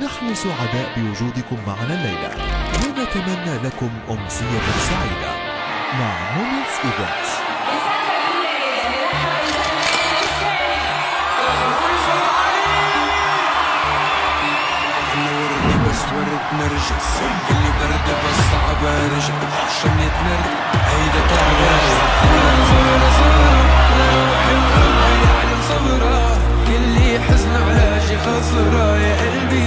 نحن سعداء بوجودكم معنا الليلة ونتمنى لكم أمسية سعيدة مع مومنتس إيفنتس. بس ورد نرجس اللي برد بس صعب ارجع عشان يتنرد هيدا تعبان روحي والله يعلم صبره كل حزن علاجي خسره يا قلبي